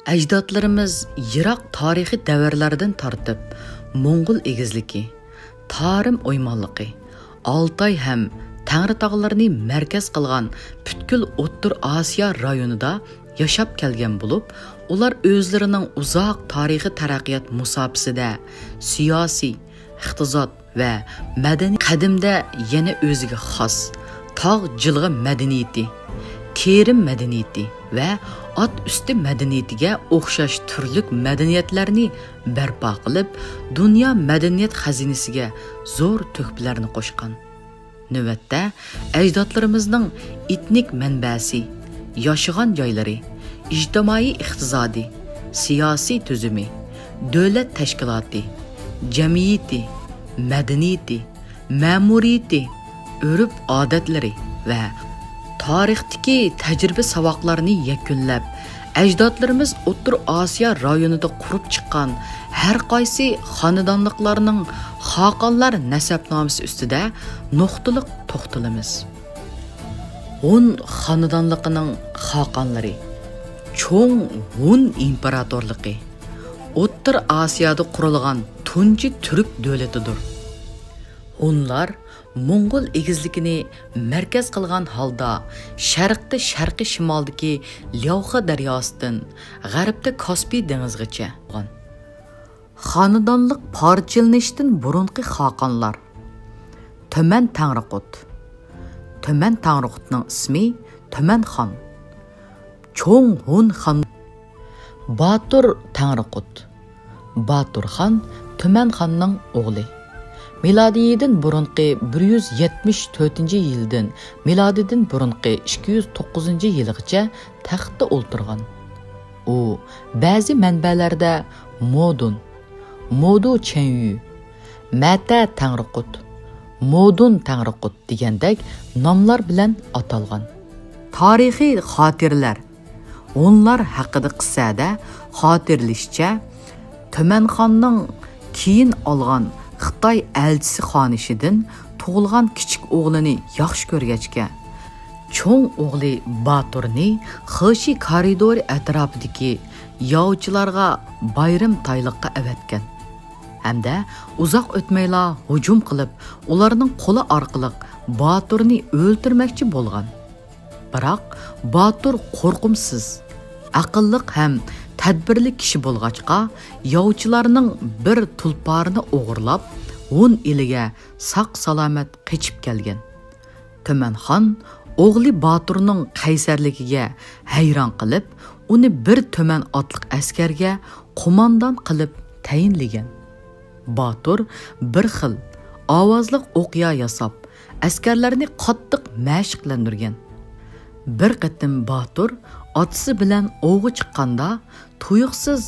Ajdodlarimiz yiroq tarixiy davrlardan tortib, Mo'ng'ul egizligi, Tarim o'ymonligi, Altay ham Tangri tog'larini markaz qilgan butkul O'rta Osiyo rayonida yashab kelgan bo'lib, ular o'zlarining uzoq tarixiy taraqqiyot musofasida siyosiy, iqtisod va madaniy qadimda yana o'ziga xos tog' jilg'i madaniyati, terim madaniyati va ot usti madaniyatiga o'xshash turli madaniyatlarni barpo qilib, dunyo madaniyat xazinasiga zo'r to'hfalarni qo'shgan. Navbatda ajdodlarimizning etnik manbasi, yashagan joylari, ijtimoiy iqtisodiy, siyosiy tuzumi, davlat tashkiloti, jamiyati, madaniyati, ma'muriyati, urf-odatlari va tarixdagi tajriba saboqlarini yakunlab, ajdodlarimiz O'rta Osiyo rayonida qurib chiqqan har qaysi xonadonliklarning xoqonlar nasabnomasi ustida nuqtaliq to'xtalamiz. Hun xonadonligining xoqonlari cho'ng Hun imperatorligi O'rta Osiyoda qurilgan tunji turk davlatidir. Hunlar Mo'ng'ul egizligini markaz qilgan holda sharqda sharqiy shimoldagi Lyovxa daryosidan g'arbda Kaspiy dengizigacha bo'lgan. Xonadonlik parchalanishdan burunqi xoqonlar Tuman Tangriqut. Tuman Tangriqutning ismi Tuman xon. Cho'ng Hun xon Batur Tangriqut. Batur xon Tuman xonning o'g'li. Miladiyidan burunqi 174-yildan miladidan burunqi 209-yilgacha taxtda o'ltirgan. U ba'zi manbalarda Modu Chenyu, Mata Tangriqut, Modun Tangriqut degandek nomlar bilan atalgan. Tarixiy xotiralar onlar haqida qissada xotirlashcha Tumanxonning keyin olgan Xitoy elchisi xonishidan tug'ilgan kichik o'g'lini yaxshi ko'rgachga, cho'ng o'g'li Baturni Xoshi koridori atrofidagi yovchilarga bayram tayliqqa avatgan. Hamda uzoq o'tmayla hujum qilib, ularning qo'li orqali Baturni o'ltirmoqchi bo'lgan. Biroq Batur qo'rqimsiz, aqlli ham tadbirli kishi bo'lg'achqa, yovchilarning bir tulparini o'g'irlab, Hun iliga saq-salomat qechib kelgan. Tumanxon o'g'li Baturning qaysarligiga hayron qilib, uni bir tuman otliq askarga qo'mondon qilib tayinlagan. Batur bir xil ovozli o'qiya yasab, askarlarni qattiq mashqlantirgan. Bir qatim Batur otisi bilan o'g'i chiqqanda tuyuqsiz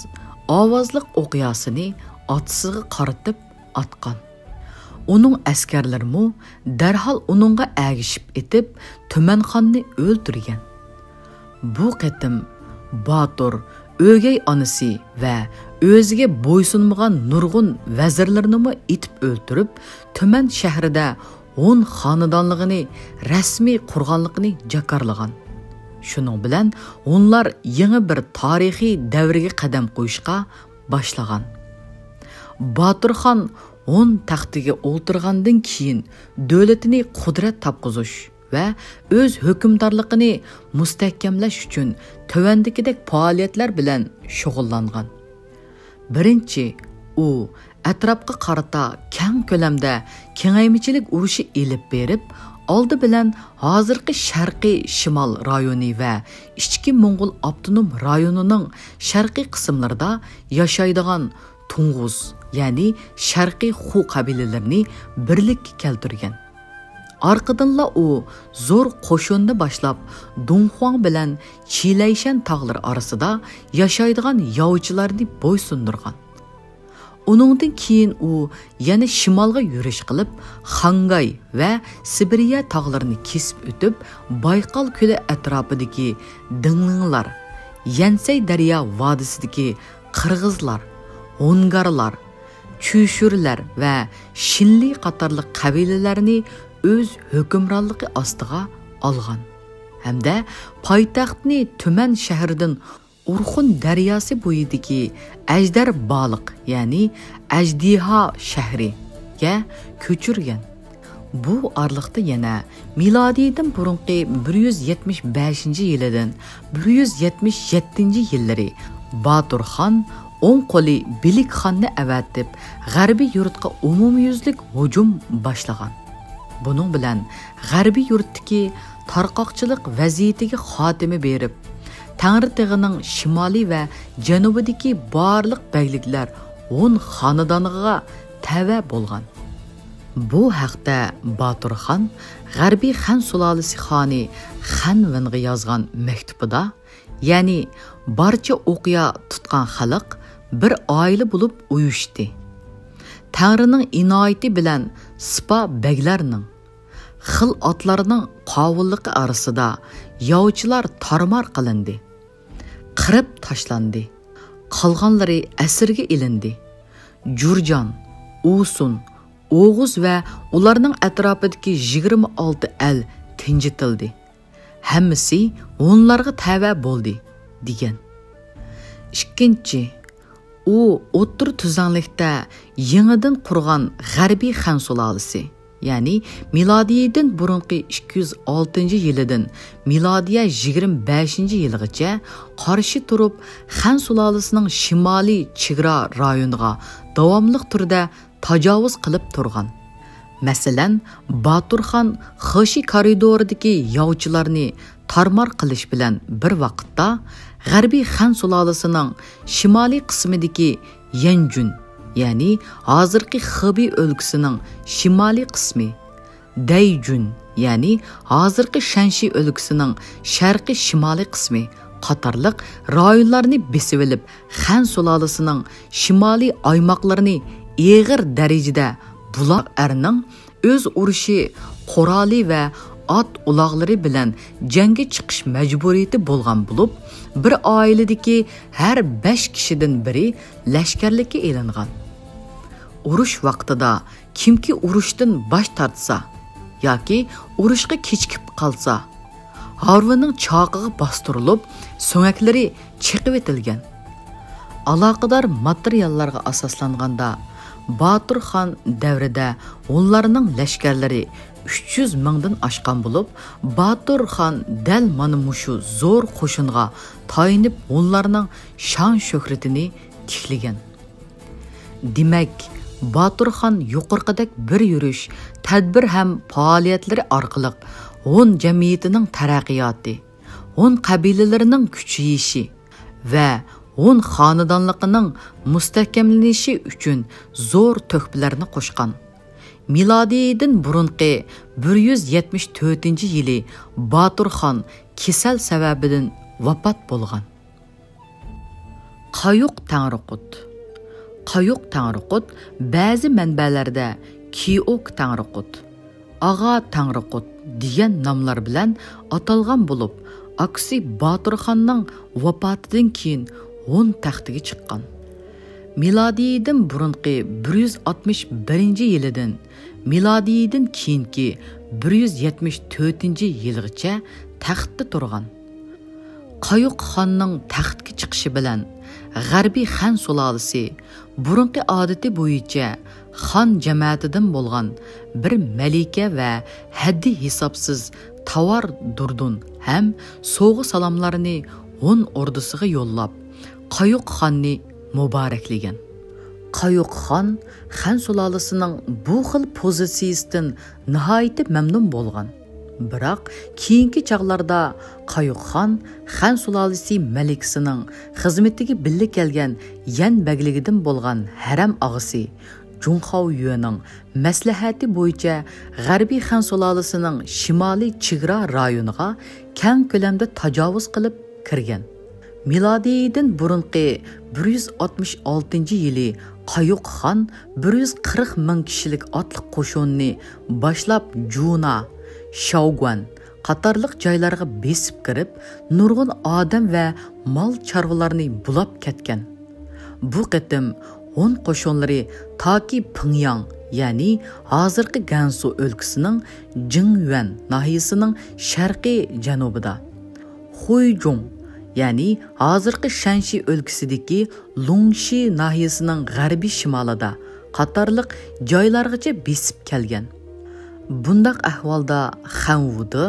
ovozli o'qiyasini otisiga qaratib atgan. Uning askarlarimi darhol uningga agishib etib, Tumanxonni o'ldirgan. Bu qatim Batur o'gay onasi va o'ziga bo'ysunmagan nurg'un vazirlarini etib o'ldirib, Tuman shahrida Hun xonadonligini rasmiy qurganligini jakarlagan. Shuning bilan onlar yangi bir tarixiy davrga qadam qo'yishga boshlagan. Baturxon Hun taxtiga o'ltirgandan keyin davlatini qudrat topqizish va o'z hukmdorligini mustahkamlash uchun tuvandikidek faoliyatlar bilan shug'ullangan. Birinchi, u atrofga qarata keng ko'lamda kengaymichilik urushi elib berib, oldi bilan hozirgi sharqiy shimol rayoni va ichki Mo'ng'ul avtonom rayonining sharqiy qismlarida yashaydigan Tung'uz, ya'ni sharqiy Xu qabilalarini birlikka keltirgan. Arqadanla u zo'r qo'shinni boshlab Dunhuang bilan Chilayshan tog'lari orasida yashaydigan yovchilarni bo'ysundirgan. Uningdan keyin u yana shimolga yurish qilib, Xangay va Sibiriya tog'larini kesib o'tib, Bayqal ko'li atrofidagi Dinglinglar, Yansay daryo vodisidagi qirg'izlar, Hungarlar, Chushurlar va Shinli qatorli qabilalarni o'z hukmronligi ostiga olgan. hamda poytaxtni Tuman shahridan Urxun daryosi bo'yidagi Ajdar Baliq, ya'ni Ajdiha shahriga ko'chirgan. Bu arliqda yana milodiydan burunqi 175-yilidan 177-yillari Baturxon o'ng qo'li Bilikxonni avatib g'arbiy yurtga umumyuzlik hujum boshlagan. Buning bilan g'arbiy yurtdagi tarqoqchilik vaziyatiga xotima berib, Tangritog'ining shimoliy va janubidagi barliq beyliklar 10 xonadoniga tava bo'lgan. Bu haqda Baturxon G'arbiy Xan sulolasi xoni Xanvinga yozgan maktubida, ya'ni barcha o'qiya tutgan xalq bir oila bo'lib uyushdi. Tangrining inoyati bilan sipa beglarning xil otlarining qovulligi orasida yovchilar tarmar qilindi. Qirib tashlandi. Qolganlari asirga ilindi. Jurjon, Usun, Oğuz va ularning atrofidagi 26 el tinjitildi. Hammasi onlarga tava bo'ldi degan. Ikkinchi, u o'ttir tuzanlikda yangidan qurgan G'arbiy Xan sulolasi, ya'ni milodiydan burunqi 206-yilidan milodiya 25-yilgacha qarshi turib Xan sulolasining shimoliy chegara rayoniga davomli turda tajovuz qilib turgan. Masalan, Baturxon Xoshi koridoridagi yovchilarni tarmar qilish bilan bir vaqtda G'arbiy Xan sulolasining shimoliy qismidagi Yanjun, ya'ni hozirgi Xibiy o'lkasining shimoliy qismi, Dayjun, ya'ni hozirgi Shanxi o'lkasining sharqiy shimoliy qismi qatorliq rayonlarni besib olib, Xan sulolasining shimoliy oymoqlarini eg'ir darajada bular erning o'z urushi quroli va ot uloqlari bilan jangga chiqish majburiyati bo'lgan bo'lib, bir oiladagi har 5 kishidan biri lashkarlikka elingan. Urush vaqtida kimki urushdan bosh tortsa yoki urushga kechikib qolsa, harvining choqiga bostirilib, so'ngaklari chiqib etilgan. Aloqador materiallarga asoslanganda Baturxon davrida onlarning lashkarlari 300 mingdan oshgan bo'lib, Baturxon dal mana mushu zo'r qo'shinga tayinib onlarning shon shuhratini tiklagan. Demak, Baturxon yuqorqidek bir yurish, tadbir ham faoliyatlari orqali 10 jamiyatining taraqqiyoti, 10 qabilalarining kuchayishi va 10 xonadonligining mustahkamlanishi uchun zo'r to'hfalarni qo'shgan. Milodiydan burunqi 174-yili Baturxon kasal sababidan vafot bo'lgan. Qayuq Tangriqut. Qayuq Tangriqut ba'zi manbalarda Kiyok Tangriqut, Ag'a Tangriqut degan nomlar bilan atalgan bo'lib, aksi Baturxonning vafotidan keyin 10 taxtiga chiqqan. Milodiydan burunqi 161-yilidan milodiydan keyingi 174-yilgacha taxtda turgan. Qayuq xonning taxtga chiqishi bilan G'arbiy Xan sulolasi burunqi odati bo'yicha xon jamoatidan bo'lgan bir malika va haddi hisobsiz tovar durdun ham so'g'i salomlarini 10 ordisiga yo'llab Qayuq xonni muboraklagan. Qayuq xon Xan sulolasining bu xil pozitsiyasidan nihoyat mamnun bo'lgan. Biroq keyingi chaqlarda Qayuq xon Xan sulolasi malikasining xizmatiga birga kelgan yan bagligidan bo'lgan haram og'isi Junxao Yuening maslahati bo'yicha G'arbiy Xan sulolasining shimoliy chegara rayoniga keng ko'lamda tajovuz qilib kirgan. Milodiydan burunqi 166-yili Qayuq xon 140 ming kishilik otliq qo'shinni boshlab Juna, Shaoguan qatorliq joylarga besib kirib, nurg'un odam va mol chorvalarni bulab ketgan. Bu qitim Hun qo'shinlari toki Pingyang, ya'ni hozirgi Gansu o'lkasining Jingyuan nahiyasining sharqiy janubida, Huizhong, ya'ni hozirgi Shanxi o'lkasidagi Longxi nahiyasining g'arbiy shimolida qatorliq joylargacha besib kelgan. Bundaq ahvolda Xanvuda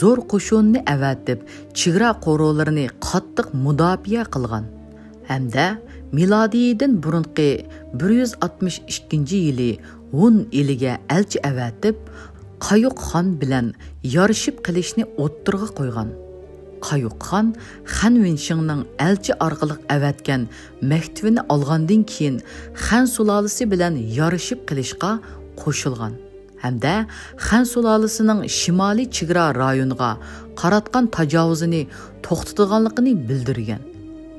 zo'r qo'shinni avatib, chegara qo'rovlarini qattiq mudofaa qilgan hamda milodiydan burunqi 162-yili Hun eliga elchi avatib, Qayuq xon bilan yarışib qilishni o'ttirga qo'ygan. Qayuq xon Xan Wenshingning elchi orqali avatgan maktubini olgandan keyin Xan sulolasi bilan yarışib qilishga qo'shilgan. Hamda Xan sulolasining shimoliy chegara rayoniga qaratgan tajovuzini to'xtatganligini bildirgan.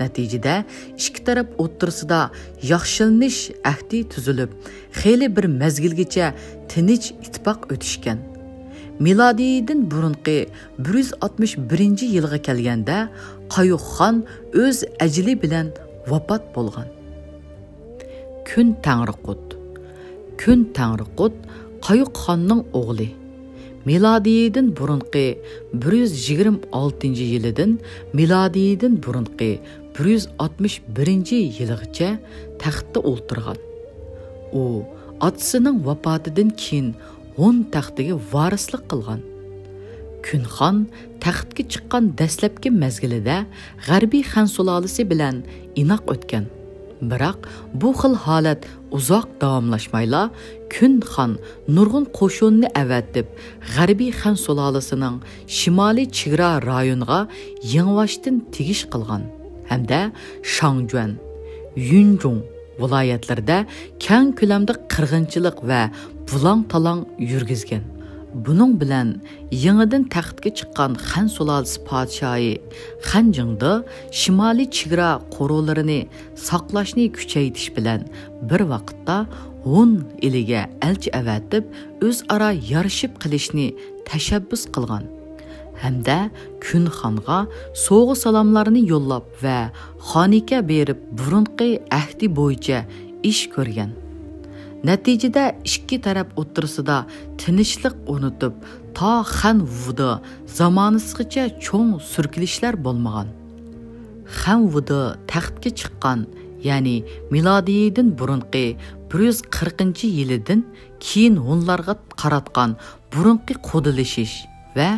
Natijada ikki taraf o'rtasida yaxshilanish ahdi tuzilib, xeyli bir mezgilgacha tinch ittifoq o'tishgan. Milodiydan burunqi 161-yilga kelganda Qayuq xon o'z ajli bilan vafot bo'lgan. Kun Tangriqut. Kun Tangriqut Qayuq xonning o'g'li. Milodiydan burunqi 126-yilidan milodiydan burunqi 161-yilgacha taxtda o'ltirgan. U otasining vafotidan keyin Hun taxtiga varislik qilgan. Kunxon taxtga chiqqan dastlabki mezgilida G'arbiy Xan sulolasi bilan inoq o'tgan. Biroq bu xil holat uzoq davomlashmayla Kunxon nurg'un qo'shinni avatib, G'arbiy Xan sulolasining shimoliy chegara rayoniga yengvashdan tegish qilgan hamda Shangjuan, Yunzhong viloyatlarida keng ko'lamda qirg'inchilik va bulang-talang yurgizgan. Buning bilan yangidan taxtga chiqqan Xan sulolasi podshohi Xanjingda shimoliy chegara qo'rovlarini saqlashni kuchaytirish bilan bir vaqtda Hun eliga elchi avatib, o'zaro yarışib qilishni tashabbus qilgan. Hamda Kunxonga so'g'i salomlarini yo'llab va xonika berib, burunqi ahdi bo'yicha ish ko'rgan. Natijada ikki taraf o'rtasida tinchlik o'rnatib, to Xanvuda zamonasigacha cho'ng surkilishlar bo'lmagan. Xanvuda taxtga chiqqan, ya'ni milodiydan burunqi 140-yilidan keyin Hunlarga qaratgan burunqi qo'dilishish va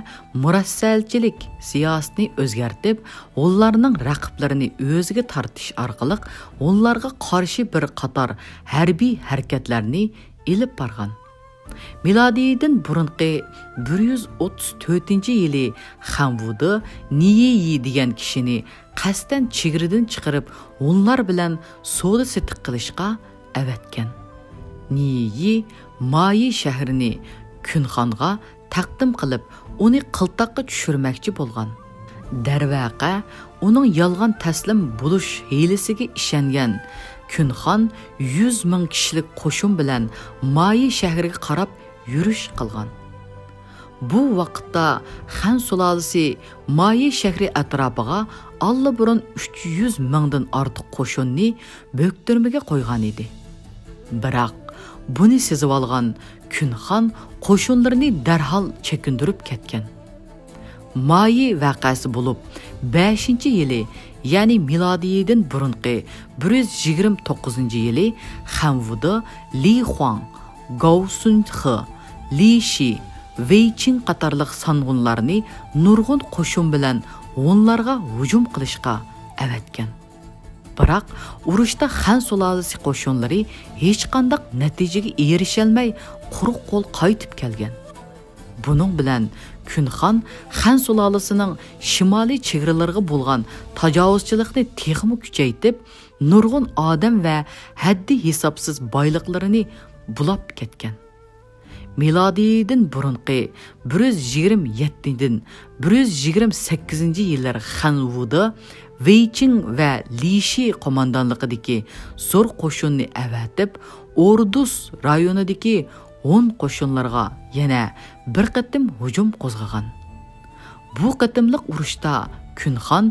murassalchilik siyosatini o'zgartib, Hunlarning raqiblarini o'ziga tortish orqali Hunlarga qarshi bir qator harbiy harakatlarni ilib borgan. Milodiydan burunqi 134-yili Xanvuda Niyi degan kishini qasdan chegaradan chiqarib, Hunlar bilan savdo setiq qilishga avatgan. Niyi Mayi shahrini Kunxonga taqdim qilib, uni qiltaqqa tushirmoqchi bo'lgan. Darvaqa uning yolg'on taslim bo'lish hiylasiga ishongan Kunxon 100 ming kishilik qo'shin bilan Mayi shahriga qarab yurish qilgan. Bu vaqtda Xan sulolasi Mayi shahri atrofiga allaburun 300 mingdan ortiq qo'shinni bo'ktirmaga qo'ygan edi. Biroq buni sezib olgan Kunxon qo'shinlarni darhol chekindirib ketgan. Mayi vaqasi bo'lib 5-yili, ya'ni milodiydan burunqi 129-yili Xanvuda Li Huang, Gao Sunxi, Li Shi, Wei Qing qatorliq sangunlarni nurg'un qo'shin bilan Hunlarga hujum qilishga avatgan. Biroq urushda Xan sulolasi qo'shinlari hech qanday natijaga erisholmay quruq qo'l qaytib kelgan. Buning bilan Kunxon Xan sulolasining shimoliy chegaralariga bo'lgan tajovuzchilikni texmi kuchaytib, nurg'un odam va haddi hisobsiz boyliqlarini bulab ketgan. Milodiydan burunqi 127dan 128-yillar Xanvuda Wei Qing va Li Shi qo'mondonligidagi zo'r qo'shinni avatib, Ordus rayonidagi Hun qo'shinlarga yana bir qatim hujum qo'zg'agan. Bu qatimliq urushda Kunxon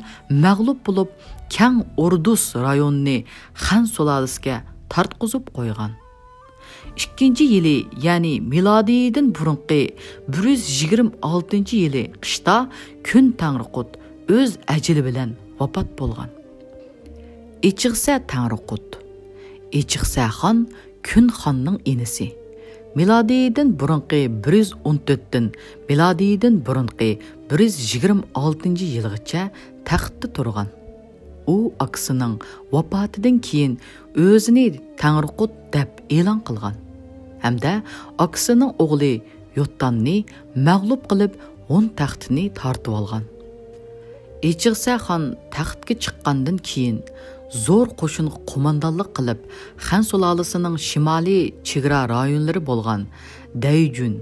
mag'lub bo'lib, keng Ordus rayonini Xan sulolasiga tartqizib qo'ygan. 2-yili, ya'ni milodiydan burunqi 126-yili qishda Kun Tangriqut o'z ajali bilan vafot bo'lgan. Ichig'sa Tangriqut. Ichig'sa xon Kun xonning inisi. Milodiydan burunqi 114dan milodiydan burunqi 126-yilgacha taxtda turgan. U aksining vafotidan keyin o'zini Tangriqut deb e'lon qilgan. Hamda aksining o'g'li Yottanni mag'lub qilib, o'ng taxtini tortib olgan. Ichig'sa xon taxtga chiqqandan keyin zo'r qo'shinga qo'mondonlik qilib, Xan sulolasining shimoliy chegara rayonlari bo'lgan Dayjun,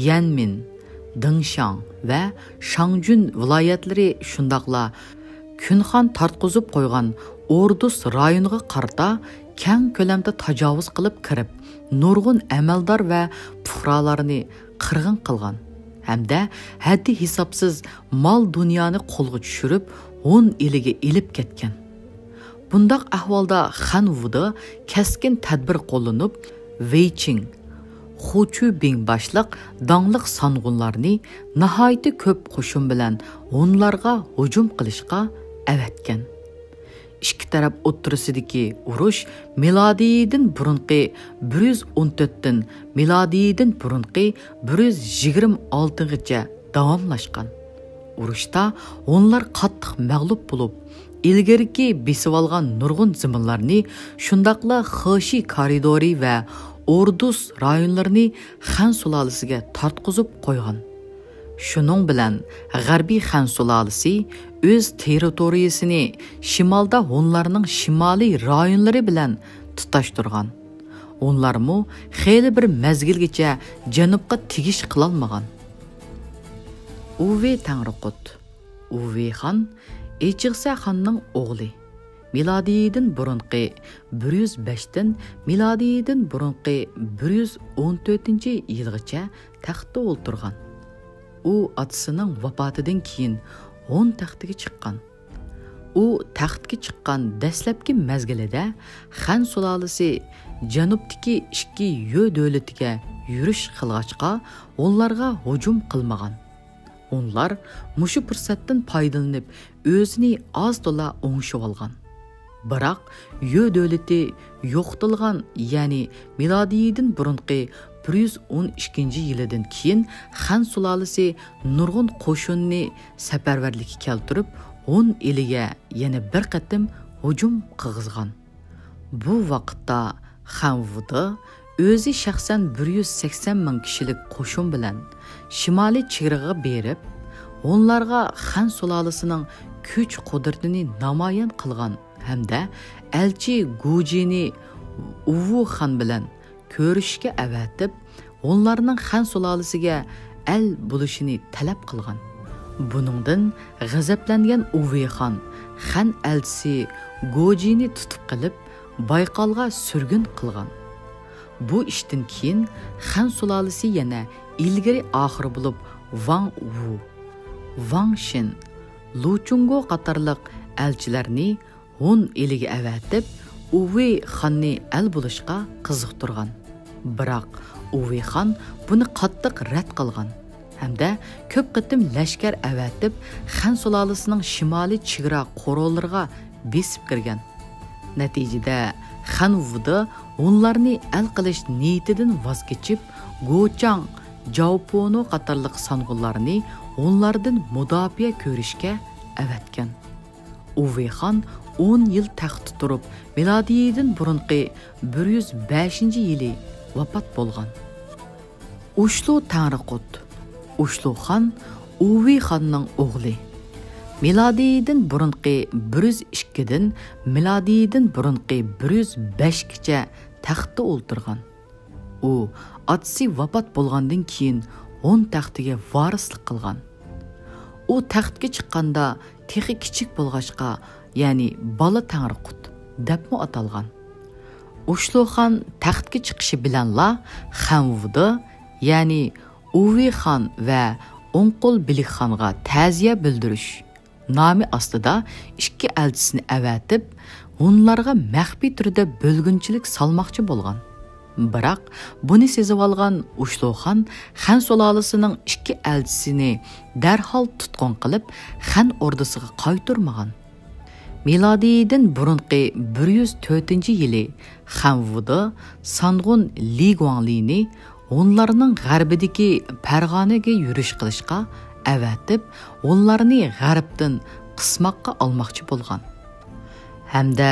Yanmin, Dingshang va Shangjun viloyatlari shundoqla Kunxon tartqizib qo'ygan Ordus rayoniga qarta keng ko'lamda tajovuz qilib kirib, nurg'un amaldor va fuqarolarni qirg'in qilgan. Hamda haddi hisobsiz mol dunyoni qo'lga tushirib, 10 iliga ilib ketgan. Bundaq ahvolda Xan Vuda keskin tadbir qo'llanib, Weiqing, Xuchu Bing boshliq dongliq sanğunlarni nihoyatda ko'p qo'shin bilan onlarga hujum qilishga avatgan. Ikki taraf o'ttirisidagi urush milodiydan burunqi 114dan milodiydan burunqi 126gacha davomlashgan. Urushda onlar qattiq mag'lub bo'lib, ilgariki besib olgan nurg'un ziminlarni, shundaqla Xeshi koridori va Ordus rayonlarini Xan sulolasiga tortqizib qo'ygan. Shuning bilan G'arbiy Xan sulolasi o'z territoriyasini shimolda Hunlarning shimoliy rayonlari bilan tutashtirgan. Onlarmu xeyli bir mezgilgacha janubga tegish qilolmagan. Uve Tangriqut. Uve xon Ichig'sa xonning o'g'li. Milodiydan burunqi 105dan milodiydan burunqi 114-yilgacha taxtda o'ltirgan. U otasining vafotidan keyin 10 taxtiga chiqqan. U taxtga chiqqan dastlabki mezgilida Xan sulolasi janubdagi ikki yo davlatiga yurish qilg'achqa, onlarga hujum qilmagan. Onlar mushu fursatdan foydalanib, o'zini oz-to'la o'ngishib olgan. Biroq yo davlati yo'qtilgan, ya'ni milodiydan burunqi 112-yilidan keyin Xan sulolasi nurg'un qo'shinni safarbarlikka keltirib, 10 iliga yana bir qatim hujum qilg'izgan. Bu vaqtda Xan Vuda o'zi shaxsan 180 ming kishilik qo'shin bilan shimoliy chegaraga berib, onlarga Xan sulolasining kuch-qudratini namoyon qilgan hamda elchi Gujini Uvu xon bilan ko'rishga avatib, onlarning Xan sulolasiga el bo'lishini talab qilgan. Buningdan g'azablangan Uvu xon Xan elchisi Gujini tutib qilib, Bayqalga surgun qilgan. Bu ishdan keyin Xan sulolasi yana ilgari oxir bo'lib Wang Wu, Wang Xin, Lu Chungo qatorliq elchilarni Hun eliga avatib, Uve xonni el bo'lishga qiziqtirgan. Biroq Uve xon buni qattiq rad qilgan hamda ko'p qitim lashkar avatib, Xan sulolasining shimoliy chegara qo'rollariga besib kirgan. Natijada Xan Vuda onlarni el qilish niyatidan voz kechib, Gochang, Jaopono qatorliq sanğunlarni onlardan mudofaa ko'rishga avatgan. Uve xon 10 yil taxtda turib, milodiydan burunqi 105-yili vafot bo'lgan. Ushlu Tangriqut. Ushlu xon Uve xonning o'g'li. Milodiydan burunqi 102dan milodiydan burunqi 105gacha taxtda o'ltirgan. U otasi vafot bo'lgandan keyin 10 taxtiga varislik qilgan. U taxtga chiqqanda texi kichik bo'lg'achqa, ya'ni bola Tangriqut debmi atalgan. Ushlu xon taxtga chiqishi bilanla Xan Vuda, ya'ni Uve xon va O'nqul Bilik xonga ta'ziya bildirish nomi ostida ikki elchisini avatib, onlarga maxfiy turda bölgünchilik salmoqchi bo'lgan. Biroq buni sezib olgan Ushloxon Xan sulolasining ikki elchisini darhol tutqun qilib, Xan ordisiga qaytarmagan. Milodidan burunqi 104-yili Xanvuda Sangun Li Guanglini onlarning g'arbidagi Farg'onaga yurish qilishga avatib, onlarni g'arbdan qismoqqa olmoqchi bo'lgan. Hamda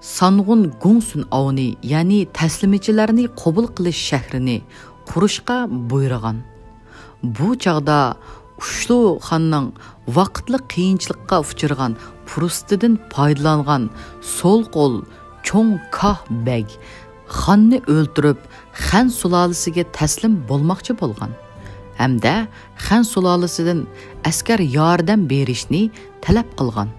Sangun Gongsun avni, ya'ni taslimichilarni qabul qilish shahrini qurishga buyurgan. Bu chaqda Ushlu xonning vaqtli qiyinchilikqa uchirgan fursatidan foydalangan so'l qo'l Cho'ng Kah beg xonni o'ltirib, Xan sulolasiga taslim bo'lmoqchi bo'lgan. Hamda Xan sulolasidan askar yordam berishni talab qilgan.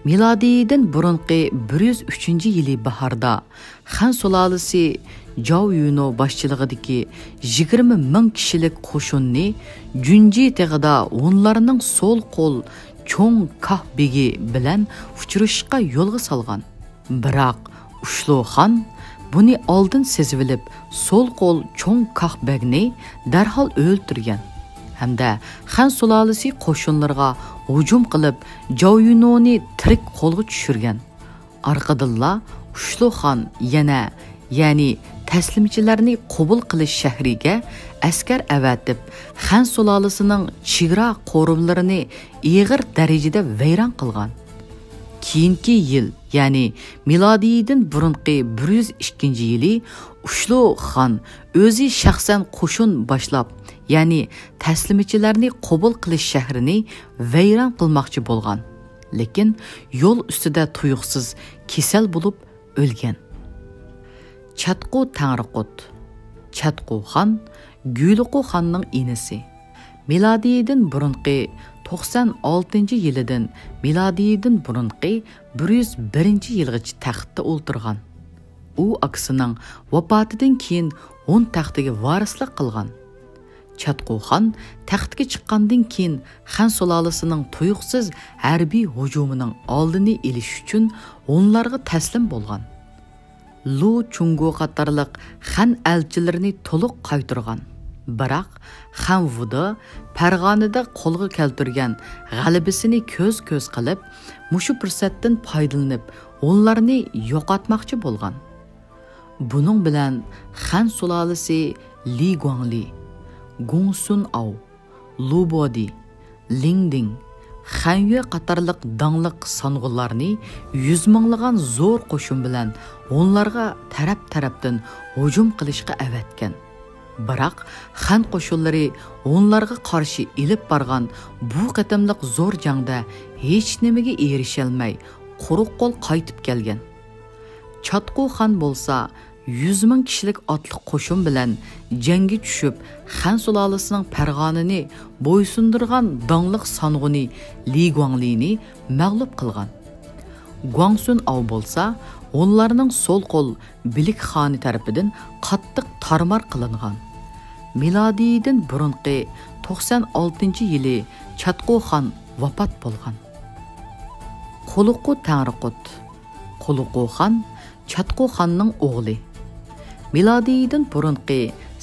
Milodidan burunqi 103-yili bahorda Xan sulolasi Zhao Yuno boshchiligidagi 20 ming kishilik qo'shinni Junji tog'ida onlarning so'l qo'l Cho'ng Kah begi bilan uchrashishga yo'lga solgan. Biroq Ushloxon buni oldin sezib olib, so'l qo'l Cho'ng Kah begni darhol o'ldirgan. Hamda Xan sulolasi qo'shinlarga hujum qilib, Zhao Yunoni tirik qo'lga tushirgan. Orqadilla Ushloxon yana, ya'ni taslimchilarni qabul qilish shahriga askar avatib, Xan sulolasining chegara qo'ruvlarini ig'ir darajada vayron qilgan. Keyingi yil, ya'ni milodidan burunqi 102-yili Ushloxon o'zi shaxsan qo'shin boshlab, ya'ni taslimichilarni qabul qilish shahrini vayron qilmoqchi bo'lgan. Lekin yo'l ustida tuyuqsiz kasal bo'lib o'lgan. Chatqu Tangriqut. Chatqu xon Guyliqu xonning inisi. Milodidan burunqi 96-yilidan milodidan burunqi 101-yilgacha taxtda o'ltirgan. U akasining vafotidan keyin 10 taxtiga varislik qilgan. Chatqu xon taxtga chiqqandan keyin Xan sulolasining tuyuqsiz harbiy hujumining oldini olish uchun onlarga taslim bo'lgan. Lu Chungu qatorliq Xan elchilarini to'liq qaytargan. Biroq Xanvuda Farg'onada qo'lga keltirgan g'alabasini ko'z-ko'z qilib, mushu fursatdan foydalanib, onlarni yo'qotmoqchi bo'lgan. Buning bilan Xan sulolasi Li Guangli, Gongsun Av, Lu Bodi, Lingding, Xanyue qatorliq dangliq sang'ullarni 100 minglagan zo'r qo'shin bilan onlarga taraf-tarafdan hujum qilishga avatgan. Biroq Xan qo'shinlari onlarga qarshi ilib borgan bu qatamliq zo'r jangda hech nimaga erisha olmay, quruq qo'l qaytib kelgan. Chatqu xon bo'lsa 100 ming kishilik otliq qo'shin bilan jangga tushib, Xan sulolasining Farg'onani bo'ysundirgan dangliq Sang'uni Li Guanglini mag'lub qilgan. Guangsun Av bo'lsa, onlarning so'l qo'l Bilik xoni tarafidan qattiq tarmar qilingan. Milodidan burunqi 96-yili Chatqu xon vafot bo'lgan. Quluqu Tangriqut. Quluqu xon Chatqu xonning o'g'li. Milodidan burunqi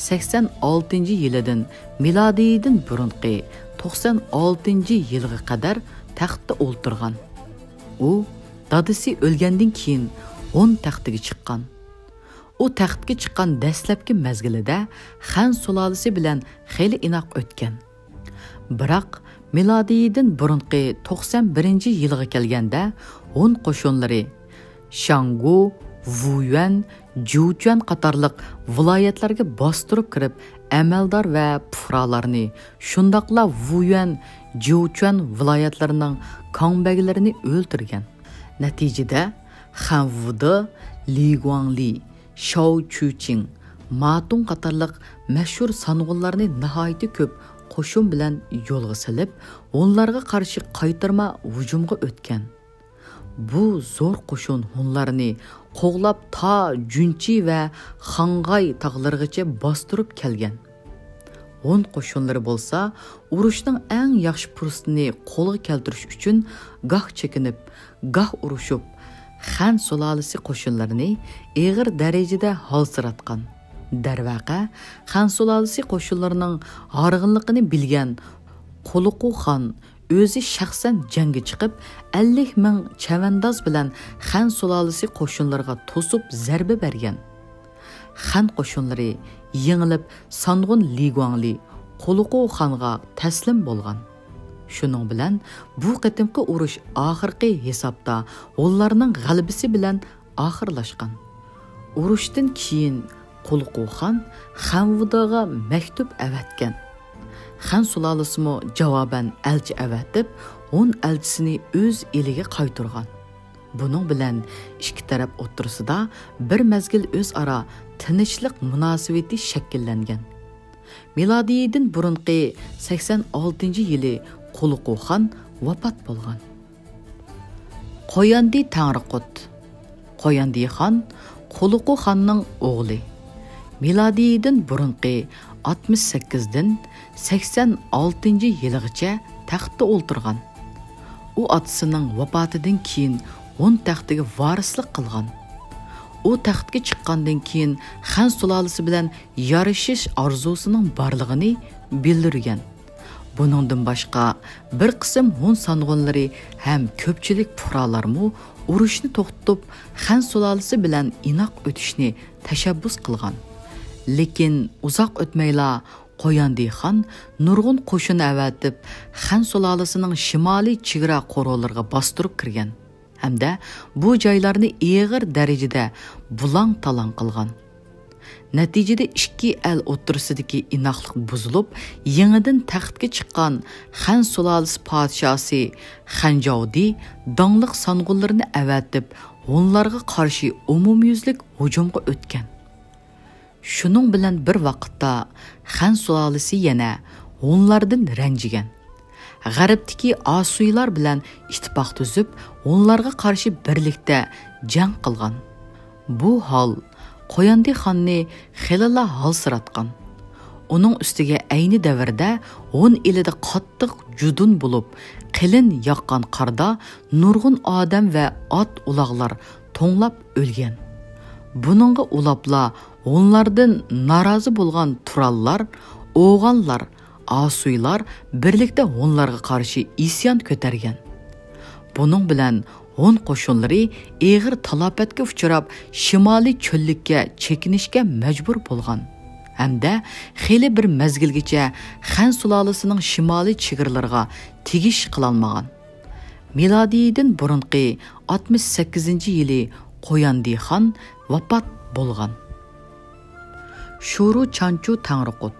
86-yilidan milodidan burunqi 96-yilga qadar taxtda o'ltirgan. U dadisi o'lgandan keyin 10 taxtiga chiqqan. U taxtga chiqqan dastlabki mezgilida Xan sulolasi bilan xeyli inoq o'tgan. Biroq milodidan burunqi 91-yilga kelganda 10 qo'shinlari Shangu, Wuyuan, Juchuan qatorliq viloyatlarga bostirib kirib, amaldor va puhrolarni, shundoqla Wuyuan, Juchuan viloyatlarining kongbaglarini o'ldirgan. Natijada Xanvuda, Li Guangli, Shao Chuqing, Matun qatorliq mashhur sang'ullarni nihoyat ko'p qo'shin bilan yo'lga silib, onlarga qarshi qaytarma hujumga o'tgan. Bu zo'r qo'shin hunlarni qo'g'lab ta Junchi va Xang'ay tog'larigacha bostirib kelgan. 10 qo'shinlari bo'lsa, urushning eng yaxshi fursatini qo'lga keltirish uchun goh chekinib, goh urushib, Xan sulolasi qo'shinlarini ig'ir darajada holsiratgan. Darvaqa, Xan sulolasi qo'shinlarining g'arg'inligini bilgan Quluqu xon o'zi shaxsan jangga chiqib, 50 ming chavandoz bilan Xan sulolasi qo'shinlariga to'sib zarba bergan. Xan qo'shinlari yengilib, Sang'un Liguangli Quluqu xonga taslim bo'lgan. Shuning bilan bu qatimqi urush oxirgi hisobda onlarning g'alabasi bilan oxirlashgan. Urushdan keyin Quluqu xon Xanvudaga maktub avatgan. Xan sulolasi javoban elchi avatib, 10 elchisini o'z eliga qaytargan. Buning bilan ikki taraf o'rtasida bir mezgil o'zaro tinchlik munosabati shakllangan. Milodiyadan burunqi 86-yili Quluqu xon vafot bo'lgan. Qo'yandi Tangriqut. Qo'yandi xon Quluqu xonning o'g'li. Milodiyadan burunqi 68dan 86-yilgacha taxtda o'ltirgan. U otasining vafotidan keyin 10 taxtiga varislik qilgan. U taxtga chiqqandan keyin Xan sulolasi bilan yarashish orzusining borligini bildirgan. Buningdan boshqa bir qism Hun sang'unlari ham ko'pchilik fuqarolarmu urushni to'xtatib, Xan sulolasi bilan inoq o'tishni tashabbus qilgan. Lekin uzoq o'tmayla Qo'yandi xon nurg'un qo'shin avatib, Xan sulolasining shimoliy chegara qo'rg'onlariga bostirib kirgan. Hamda bu joylarni ig'ir darajada bulang-talang qilgan. Natijada ikki el o'rtasidagi inoqlik buzilib, yangidan taxtga chiqqan Xan sulolasi podshosi Xanjovdi dongliq sang'unlarni avatib, onlarga qarshi umumyuzlik hujumga o'tgan. Shuning bilan bir vaqtda Xan sulolasi yana onlardan ranjigan. G'arbdagi Asuylar bilan ittifoq tuzib, onlarga qarshi birlikda jang qilgan. Bu hol Qo'yandi xonni xilala halsiratgan. Uning ustiga ayni davrda 10 ilida qattiq judun bo'lib, qilin yoqqan qarda nurg'un odam va ot uloqlar to'nglab o'lgan. Buningga ulabla onlardan norozi bo'lgan turallar, o'g'anlar, Asuylar birlikda onlarga qarshi isyon ko'targan. Buning bilan Hun qo'shinlari ig'ir talofatga uchrab, shimoliy cho'llikka chekinishga majbur bo'lgan. Hamda xeyli bir mezgilgacha Xan sulolasining shimoliy chegaralariga tegish qilolmagan. Milodiyadan burunqi 68-yili Qo'yandi xon vafot bo'lgan. Shuru Chanchu Tangriqut.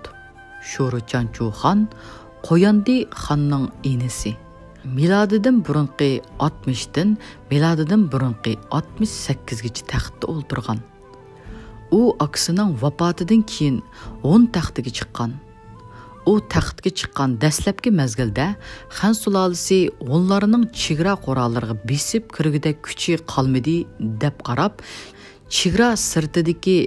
Shuru Chanchu xon Qo'yandi xonning inisi. Milodidan burunqi 60dan milodidan burunqi 68gacha taxtda o'ltirgan. U akasining vafotidan keyin 10 taxtiga chiqqan. U taxtga chiqqan dastlabki mezgilda Xan sulolasi onlarining chegara qo'rg'onlariga besib kirgida kuchi qolmadi deb qarab, chegara sirtidagi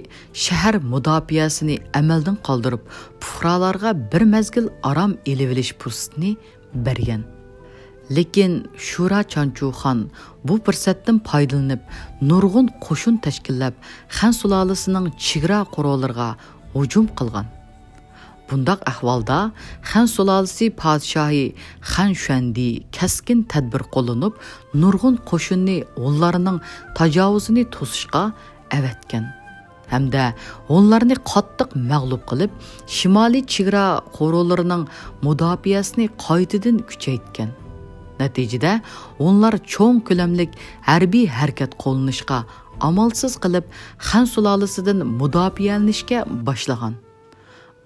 shahar mudofiasini amaldan qoldirib, fuqarolarga bir mezgil aram elivilish fursatini bergan. Lekin Shura Chanchu xon bu fursatdan foydalanib, nurg'un qo'shin tashkillab, Xan sulolasining chegara qo'rg'onlariga hujum qilgan. Bundaq ahvolda Xan sulolasi podshohi Xan Shuandi kaskin tadbir qo'llanib, nurg'un qo'shinni onlarining tajovuzini to'sishga avatgan. Hamda onlarni qattiq mag'lub qilib, shimoliy chegara qo'rg'onlarining mudofiasini qaytadan kuchaytgan. Natijada onlar cho'ng ko'lamlik harbiy harakat qo'llanishga amalsiz qilib, Xan sulolasidan mudofiyalanishga boshlagan.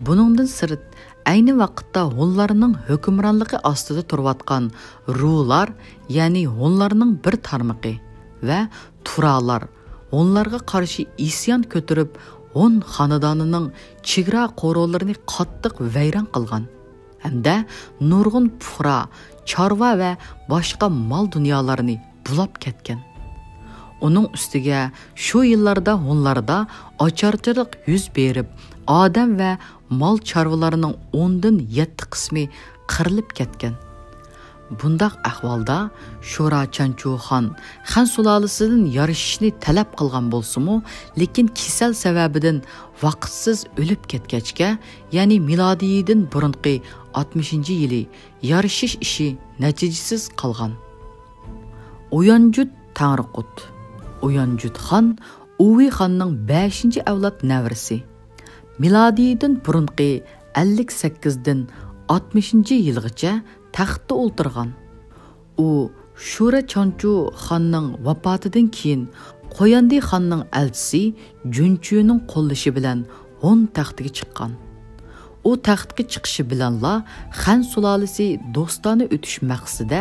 Buningdan sirt, ayni vaqtda onlarning hukmronligi ostida turayotgan rular, ya'ni onlarning bir tarmoqi va turalar onlarga qarshi isyon ko'tarib, 10 xonadonining chegara qo'rg'onlarini qattiq vayron qilgan. Hamda nurg'un fuqaro, chorva va boshqa mol dunyolarini bulab ketgan. Uning ustiga shu yillarda onlarda ocharchilik yuz berib, odam va mol chorvalarining 10dan 7 qismi qirilib ketgan. Bundaq ahvolda Shura Chanchu xon Xan sulolasidan yarishishni talab qilgan bo'lsa-mu, lekin kasal sababidan vaqtsiz o'lib ketgachga, ya'ni milodiydan burunqi 60-yili yarishish ishi natijasiz qolgan. Uyanjut Tanriqut. Uyanjut xon Uvi xonning 5-avlod navrisi. Milodiydan burunqi 58dan 60-yilgacha taxtda o'ltirgan. U Shura Chanchu xonning vafotidan keyin Qo'yandi xonning elchisi Junchuning qo'llashi bilan Hun taxtiga chiqqan. U taxtga chiqishi bilanla Xan sulolasi do'stona o'tish maqsadida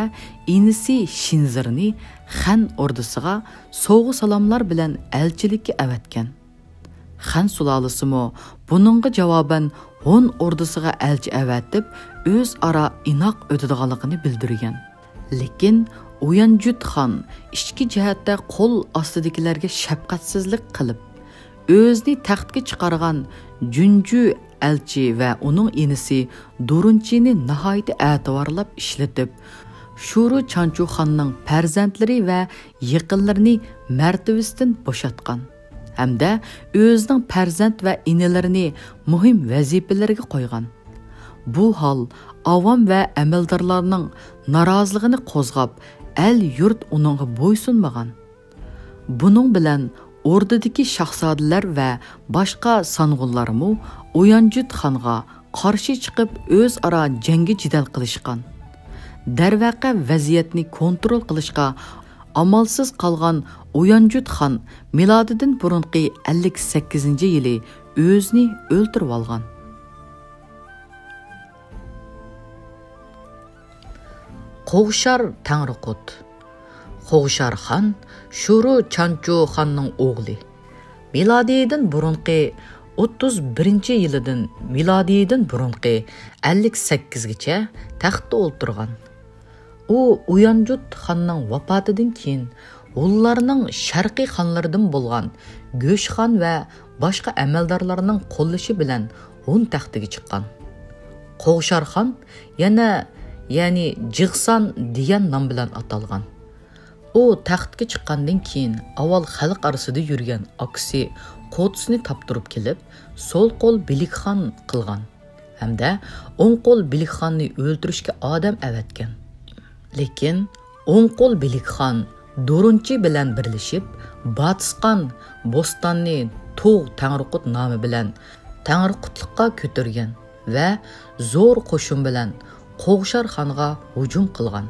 inisi Shinzirni Xan ordisiga sovg'a salomlar bilan elchilikka avatgan. Xan sulolasi-mo buningga javoban Hun ordisiga elchi avatib, o'zaro inoq o'tadiganligini bildirgan. Lekin Uyanjut xon ichki jihatda qo'l ostidagilarga shafqatsizlik qilib, o'zini taxtga chiqargan Junju elchi va uning inisi Durunchini nihoyat e'tiborlab ishlatib, Shuru Chanchu xonning farzandlari va yaqinlarini martabasidan bo'shatgan. Hamda o'zining farzand va inilarini muhim vazifalarga qo'ygan. Bu hol avam va amaldorlarning noroziligini qo'zg'ab, el yurt uningga bo'ysunmagan. Buning bilan o'rdadagi shahzodalar va boshqa song'unlarmu Uyanjut xonga qarshi chiqib o'zaro jangga jidal qilishgan. Darvaqa vaziyatni kontrol qilishga amalsiz qolgan Uyanjut xon milodidan burunqi 58-yili o'zini o'ltirib olgan. Qo'g'shar Tanriqut. Qo'g'shar xon Shuru Chanchu xonning o'g'li. Milodidan burunqi 31-yilidan milodidan burunqi 58gacha taxtda o'ltirgan. U Uyanjut xonning vafotidan keyin Ullarning sharqiy xonlaridan bo'lgan Go'sh xon va boshqa amaldorlarning qo'llashi bilan Hun taxtiga chiqqan. Qo'g'shar xon ya'ni Jig'son degan nom bilan atalgan. U taxtga chiqqandan keyin avval xalq orasida yurgan aksi Qo'dsni toptirib kelib, so'l qo'l Bilikxon qilgan hamda o'ng qo'l Bilikxonni o'ldirishga odam avatgan. Lekin o'ng qo'l Bilikxon Durunchi bilan birlashib, Batisqon Bo'stonni Tog' Tanriqut nomi bilan Tanriqutlikqa ko'targan va zo'r qo'shin bilan Qo'g'shar xonga hujum qilgan.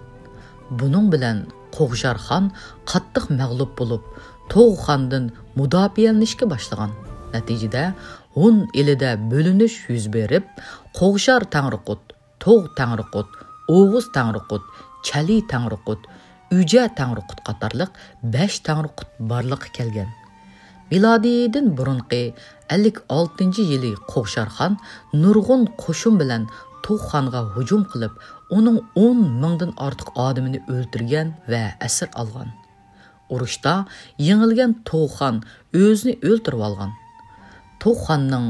Buning bilan Qo'g'shar xon qattiq mag'lub bo'lib, Tog' xondan mudofaalanishga boshlagan. Natijada Hun elida bo'linish yuz berib, Qo'g'shar Tanriqut, Tog' Tanriqut, O'g'iz Tanriqut, Chali Tanriqut, Uja Tanriqut qatorliq 5 Tanriqut borliqqa kelgan. Milodidan burunqi 56-yili Qo'g'shar xon nurg'un qo'shin bilan Tog' xonga hujum qilib, uning 10 mingdan ortiq odamini o'ldirgan va asir olgan. Urushda yengilgan Tog' xon o'zini o'ldirib olgan. Tog' xonning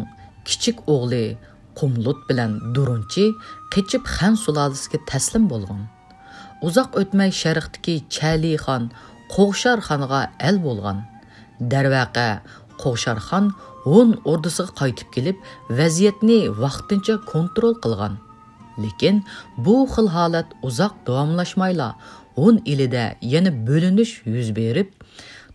kichik o'g'li Qumlut bilan Durunchi qechib Xan sulolasiga taslim bo'lgan. Uzoq o'tmay sharqdagi Chali xon Qo'g'shar xonga el bo'lgan. Darvaqa Qo'g'shar xon Hun ordisiga qaytib kelib, vaziyatni vaqtincha kontrol qilgan. Lekin bu xil holat uzoq davomlashmayla Hun elida yana bo'linish yuz berib,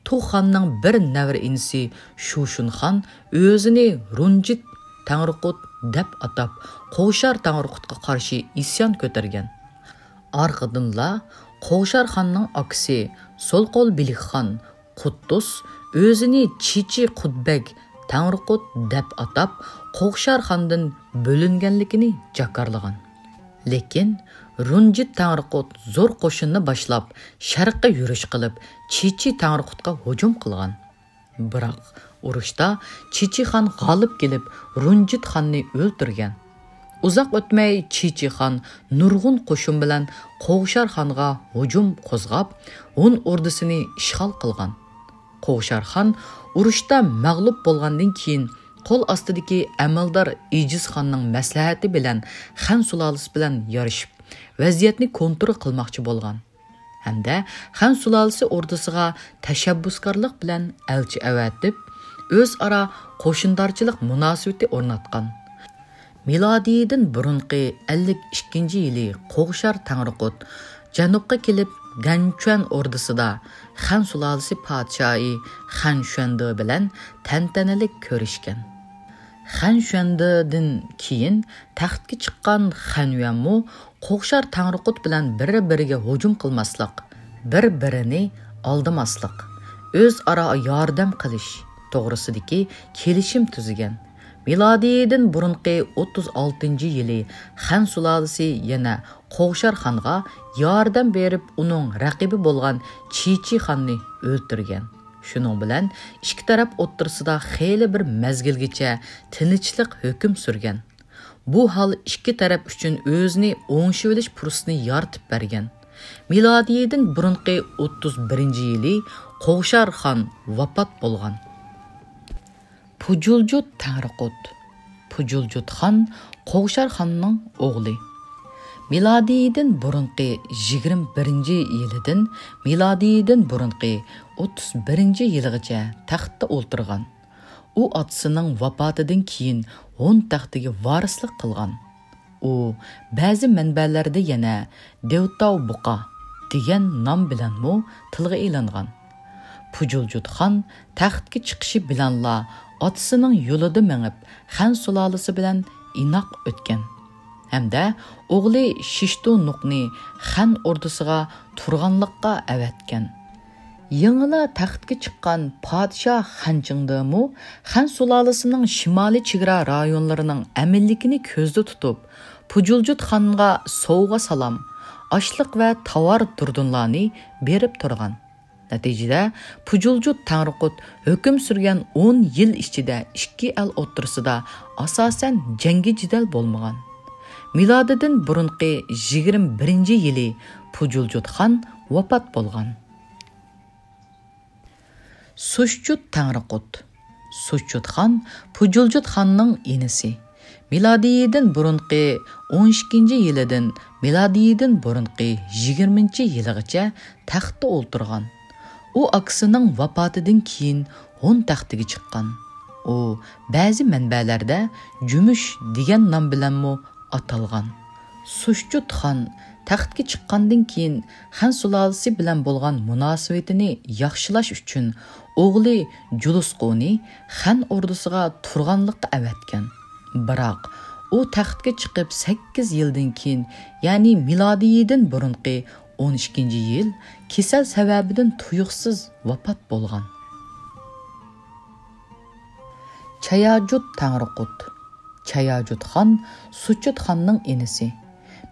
Tog' xonning bir navri inisi Shushun xon o'zini Runjit Tanriqut deb atab, Qo'g'shar Tanriqutga qarshi isyon ko'targan. Arqadınla Qo'g'shar xonning aksi so'l qo'l Bilikxon Quddus o'zini Chichi Qudbek Tanriqut deb atab, Qo'g'shar xondan bo'linganligini jakarlagan. Lekin Runjit Tanriqut zo'r qo'shinni boshlab, sharqqa yurish qilib, Chichi Tanriqutga hujum qilgan. Biroq urushda Chichi xon g'olib kelib, Runjit xonni o'ldirgan. Uzoq o'tmay Chichi xon nurg'un qo'shin bilan Qo'g'shar xonga hujum qo'zg'ab, Hun ordisini ishg'ol qilgan. Qo'g'shar xon urushda mag'lub bo'lgandan keyin qo'l ostidagi amaldor Ijiz xonning maslahati bilan Xan sulolasi bilan yarishib, vaziyatni kontrol qilmoqchi bo'lgan. Hamda Xan sulolasi ordisiga tashabbuskorlik bilan elchi avatib, o'zaro qo'shindorchilik munosabati o'rnatgan. Milodiyadan burunqi 52-yili Qo'g'shar Tangriqut janubga kelib Ganchuan ordisida Xan sulolasi podshohi Xan Shuandi bilan tantanalik ko'rishgan. Xan Shuandidan keyin taxtga chiqqan Xan Yuanmu Qo'g'shar Tangriqut bilan bir-biriga hujum qilmaslik, bir-birini oldimaslik, o'zaro yordam qilish to'g'risidagi kelishim tuzgan. Milodiyadan burunqi 36-yili Xan sulolasi yana Qo'g'shar xonga yordam berib, uning raqibi bo'lgan Chichi xonni o'ldirgan. Shuning bilan ikki taraf o'rtasida xeyli bir mezgilgacha tinchlik hukm surgan. Bu hol ikki taraf uchun o'zini o'ngishib olish fursatini yaratib bergan. Milodiyadan burunqi 31-yili Qo'g'shar xon vafot bo'lgan. Pujuljut Tangriqut. Pujuljut xon Qo'g'shar xonning o'g'li. Milodiyadan burunqi 21-yilidan milodiyadan burunqi 31-yilgacha taxtda o'ltirgan. U otasining vafotidan keyin 10 taxtiga varislik qilgan. U ba'zi manbalarda yana Devtav Buqa degan nom bilanmi tilga ilingan. Pujuljut xon taxtga chiqishi bilanla otasining yo'lida mengib Xan sulolasi bilan inoq o'tgan. Hamda o'g'li Shishtu Nuqni Xan ordisiga turganlikqa avatgan. Yengila taxtga chiqqan podshoh Xanjingdimu Xan sulolasining shimoliy chegara rayonlarining aminlikini ko'zda tutib, Pujuljut xonga sovg'a salom, oshliq va tovar turdunlarni berib turgan. Natijada Pujuljut Tangriqut hukm surgan 10 yil ichida ikki el o'rtasida asosan jangi jidal bo'lmagan. Milodidan burunqi 21-yili Pujuljut xon vafot bo'lgan. Sushjut Tangriqut. Sushjut xon Pujuljut xonning inisi. Milodiyadan burunqi 12-yilidan milodiyadan burunqi 20-yilgacha taxtda o'ltirgan. U akasining vafotidan keyin 10 taxtiga chiqqan. U ba'zi manbalarda Jumush degan nom bilanmi atalgan. Sushjut xon taxtga chiqqandan keyin Xan sulolasi bilan bo'lgan munosabatini yaxshilash uchun o'g'li Julusquni Xan ordisiga turganlikqa avatgan. Biroq u taxtga chiqib 8 yildan keyin, ya'ni milodiyadan burunqi 12-yil kasal sababidan tuyuqsiz vafot bo'lgan. Chayajut Tangriqut. Chayajut xon Suchjut xonning inisi.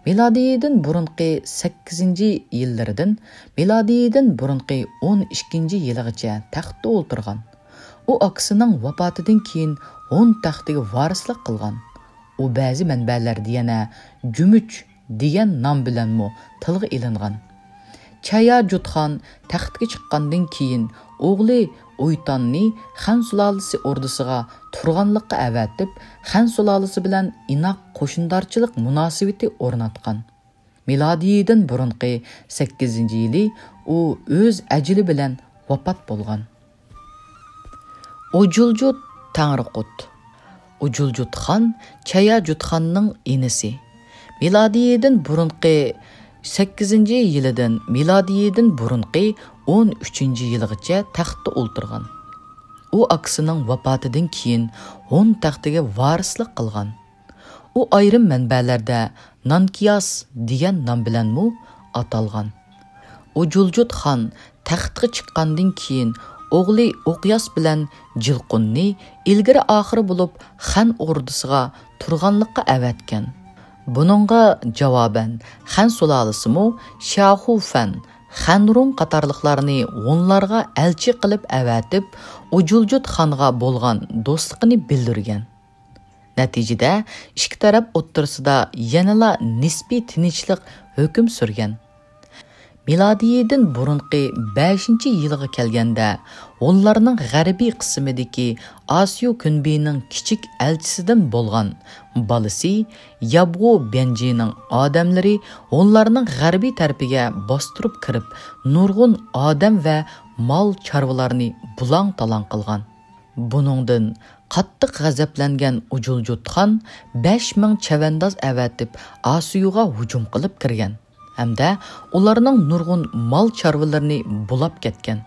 Milodiyadan burunqi 8-yillaridan milodiyadan burunqi 12-yilgacha taxtda o'ltirgan. U akasining vafotidan keyin 10 taxtiga varislik qilgan. U ba'zi manbalarda yana Jumuch degan nom bilanmi tilga ilingan. Chayajut xon taxtga chiqqandan keyin o'g'li Uytanni Xan sulolasi ordisiga turganlikqa avatib, Xan sulolasi bilan inoq qo'shindorchilik munosabati o'rnatgan. Milodiyadan burunqi 8-yili u o'z ajali bilan vafot bo'lgan. Ujuljut Tangriqut. Ujuljut xon Chayajut xonning inisi. Milodiyadan burunqi 8-yilidan milodiyadan burunqi 13-yilgacha taxtda o'ltirgan. U akasining vafotidan keyin 10 taxtiga varislik qilgan. U ayrim manbalarda Nankiyas degan nom bilanmi atalgan. Ujuljut xon taxtga chiqqandan keyin o'g'li O'qiyas bilan Jilqunni ilgari oxiri bo'lib Xan ordisiga turganlikqa avatgan. Buningga javoban Xan sulolasimu Shahufan, Xanrum qatorliqlarni o'nlarga elchi qilib avatib, Ujuljut xonga bo'lgan do'stligini bildirgan. Natijada ikki taraf o'rtasida yanala nisbiy tinchlik hukm surgan. Miladiyedən burunqi 5-ci yılğa kelgəndə, onlarının ғərbi qismidəki Asiyo Künbeyinin kiçik elçisidən bolğan balisi Yabğu Benjining adamları onlarının ғərbi tərəfigə bastırıb kirib, nurgun adam və mal çarvalarını bulang-talang qılğan. Buningdan qattiq g'azablangан Ujuljutxon 5000 chavandaz avatib Asiyoga hujum qilib kirgan. Hamda ularning nurg'un mol chorvalarini bulab ketgan.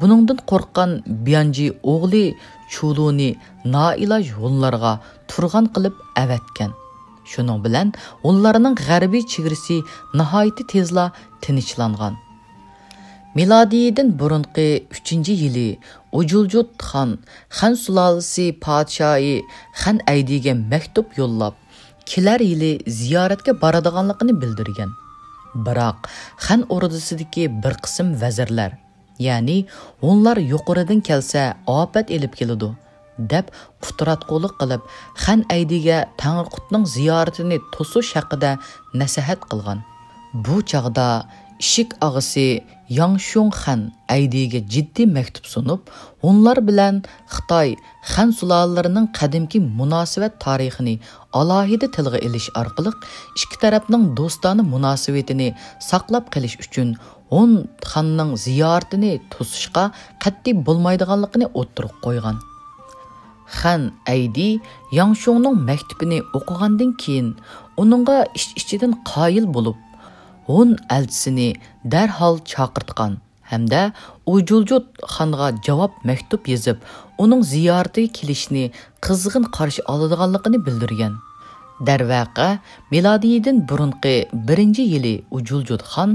Buningdan qo'rqqan Bianji o'g'li Chuluni noiloj yo'llarga turg'an qilib avatgan. Shuning bilan ularning g'arbiy chegarasi nihoyat tezla tinchlangan. Miladiyedən burunqi 3-ci yili Ujuljutxon Xan sulolasi podshohi Xan Aydiga maktub yo'llab, kelar yili ziyoratga boradiganligini bildirgan. Biroq Xan ordusidagi bir qism vazirlar, ya'ni onlar yuqoridan kelsa ofat elib keladi deb qutratqulik qilib, Xan Aydiga Tangriqutning ziyoratini to'sish haqida nasihat qilgan. Bu chaqda ishik og'isi Yangshung Xan Aydiga jiddiy maktub sunib, onlar bilan Xitoy Xan sulolalarining qadimki munosabat tarixini alohida tilga ilish orqali ikki tarafning do'stona munosabatini saqlab qolish uchun xonning ziyoratini to'sishga qat'iy bo'lmaydiganligini o'ttirib qo'ygan. Xan Aydi Yangshungning maktubini o'qigandan keyin uningga ichidan qoyil bo'lib, elchisini darhol chaqirtgan hamda Ujuljutxonga javob maktub yozib, uning ziyoratiga kelishni qizg'in qarshi oladiganligini bildirgan. Darvaqa, milodiyadan burunqi 1-yili Ujuljutxon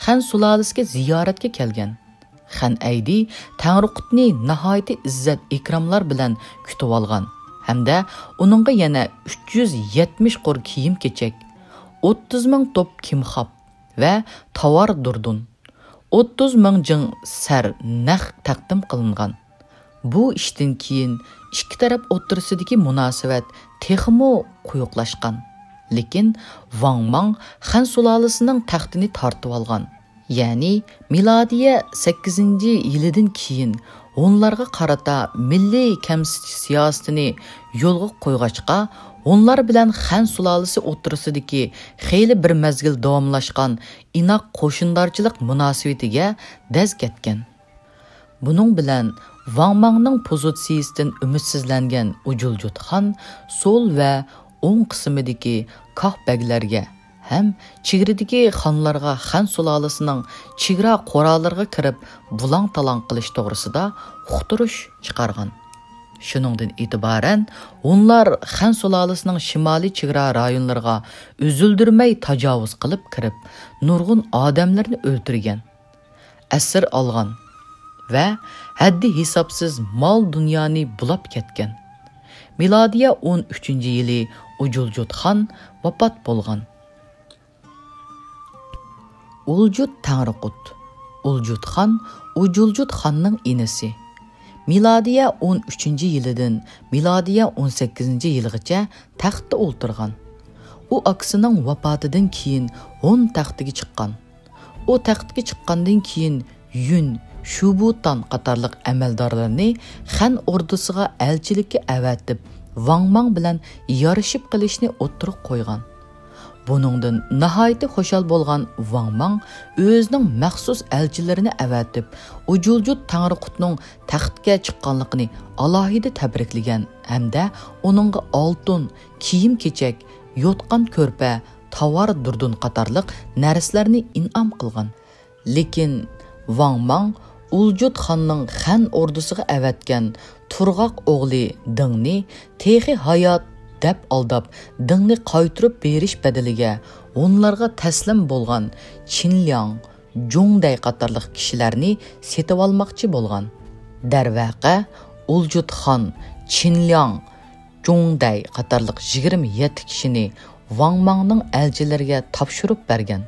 Xan sulolasiga ziyoratga kelgan. Xan Aydi Tangriqutni nihoyat izzat ikromlar bilan kutib olgan hamda uningga yana 370 qor kiyim-kechak, 30 ming top kimxob va tovar durdun, 30 ming jing sar naq taqdim qilingan. Bu ishdan keyin ikki taraf o'rtasidagi munosabat texmo quyuqlashgan. Lekin Wang Mang Xan sulolasining taxtini tortib olgan. Ya'ni milodiya 8-yilidan keyin onlarga qarata milliy kamsitish siyosatini yo'lga qo'yg'achqa, onlar bilan Xan sulolasi o'rtasidagi xeyli bir mezgil davomlashgan inoq qo'shindorchilik munosabatiga daz ketgan. Buning bilan Wang Mangning pozitsiyasidan umidsizlangan Ujuljutxon so'l va o'ng qismidagi Kahbaglarga ham chegaradagi xonlarga Xan sulolasining chegara qo'ralariga kirib bulang-talang qilish to'g'risida uqtirish chiqargan. Shuningdan e'tiboran onlar Xan sulolasining shimoliy chegara rayonlariga uzildirmay tajovuz qilib kirib, nurg'un odamlarni o'ldirgan, asir olgan va haddi hisobsiz mol dunyoni bulab ketgan. Milodiya 13-yili Ujuljutxon vafot bo'lgan. Uljut Tangriqut. Uljutxon Ujuljutxonning inisi. Milodiya 13-yilidan milodiya 18-yilgacha taxtda o'ltirgan. U akasining vafotidan keyin 10 taxtiga chiqqan. U taxtga chiqqandan keyin Yun, Shubutan qatorliq amaldorlarni Xan ordusiga elchilikka avatib, Wang Mang bilan yarishib qilishni o'ttirib qo'ygan. Buningdan nihoyat xushal bo'lgan Wang Mang o'zining maxsus elchilarini avatib, Ujuljut Tangriqutning taxtga chiqqanligini alohida tabriklagan hamda uningga oltin, kiyim-kechak, yotqan ko'rpa, tovar durdun qatorliq narsalarni in'om qilgan. Lekin Wang Mang Ujuljutxonning Xan ordusiga avatgan turg'oq o'g'li Dingni texi hayot deb aldab, Dingni qaytirib berish badaliga onlarga taslim bo'lgan Qinliang, Zhongday qatorliq kishilarni setib olmoqchi bo'lgan. Darvaqa, Ujuljutxon Qinliang, Zhongday qatorliq 27 kishini Wang Mangning elchilariga topshirib bergan.